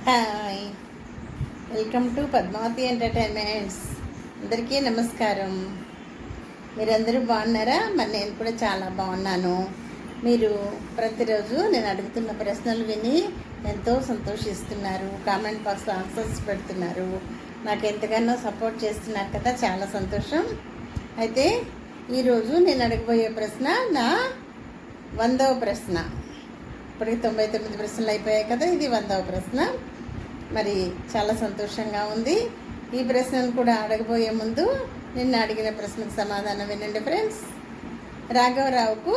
Hi, welcome to Padmavathi entertainments. అందరికీ నమస్కారం. మీరందరూ బాగున్నారా? మరి నేను కూడా చాలా బాగున్నాను. మీరు ప్రతిరోజు నేను అడుగుతున్న ప్రశ్నలు విని ఎంతో సంతోషిస్తున్నారు, కామెంట్ బాక్స్లో ఆన్సర్స్ పెడుతున్నారు, నాకు ఎంతగానో సపోర్ట్ చేస్తున్నారు కదా, చాలా సంతోషం. అయితే ఈరోజు నేను అడగబోయే ప్రశ్న నా 100వ ప్రశ్న. ఇప్పటికి 99 ప్రశ్నలు అయిపోయాయి కదా, ఇది 100వ ప్రశ్న. మరి చాలా సంతోషంగా ఉంది. ఈ ప్రశ్నను కూడా అడగబోయే ముందు నిన్న అడిగిన ప్రశ్నకు సమాధానం వినండి ఫ్రెండ్స్. రాఘవరావుకు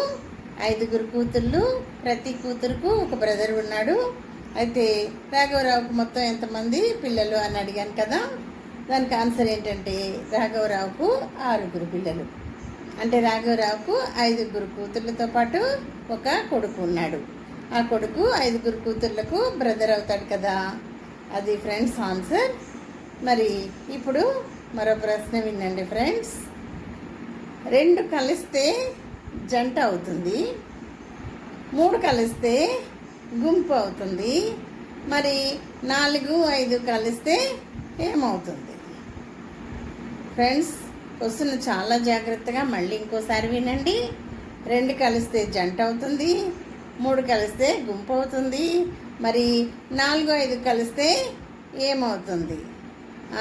5 కూతుళ్ళు, ప్రతి కూతురుకు ఒక బ్రదర్ ఉన్నాడు. అయితే రాఘవరావుకు మొత్తం ఎంతమంది పిల్లలు అని అడిగాను కదా, దానికి ఆన్సర్ ఏంటంటే రాఘవరావుకు 6 పిల్లలు. అంటే రాఘవరావుకు 5 కూతుళ్ళతో పాటు ఒక కొడుకు ఉన్నాడు. ఆ కొడుకు 5 కూతుళ్ళకు బ్రదర్ అవుతాడు కదా, అది ఫ్రెండ్స్ ఆన్సర్. మరి ఇప్పుడు మరో ప్రశ్న వినండి ఫ్రెండ్స్. 2 కలిస్తే జంట అవుతుంది, 3 కలిస్తే గుంపు అవుతుంది, మరి 4, 5 కలిస్తే ఏమవుతుంది? ఫ్రెండ్స్, క్వశ్చన్ చాలా జాగ్రత్తగా మళ్ళీ ఇంకోసారి వినండి. 2 కలిస్తే జంట అవుతుంది, 3 కలిస్తే గుంపు అవుతుంది, మరి 4, 5 కలిస్తే ఏమవుతుంది?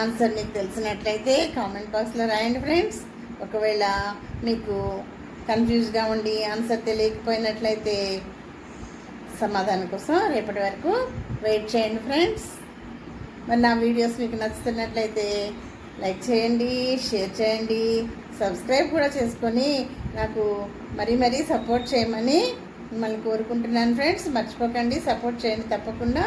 ఆన్సర్ మీకు తెలిసినట్లయితే కామెంట్ బాక్స్లో రాయండి ఫ్రెండ్స్. ఒకవేళ మీకు కన్ఫ్యూజ్గా ఉండి ఆన్సర్ తెలియకపోయినట్లయితే సమాధానం కోసం రేపటి వరకు వెయిట్ చేయండి ఫ్రెండ్స్. మరి నా వీడియోస్ మీకు నచ్చుతున్నట్లయితే లైక్ చేయండి, షేర్ చేయండి, సబ్స్క్రైబ్ కూడా చేసుకొని నాకు మరీ సపోర్ట్ చేయమని మిమ్మల్ని కోరుకుంటున్నాను ఫ్రెండ్స్. మర్చిపోకండి, సపోర్ట్ చేయండి తప్పకుండా.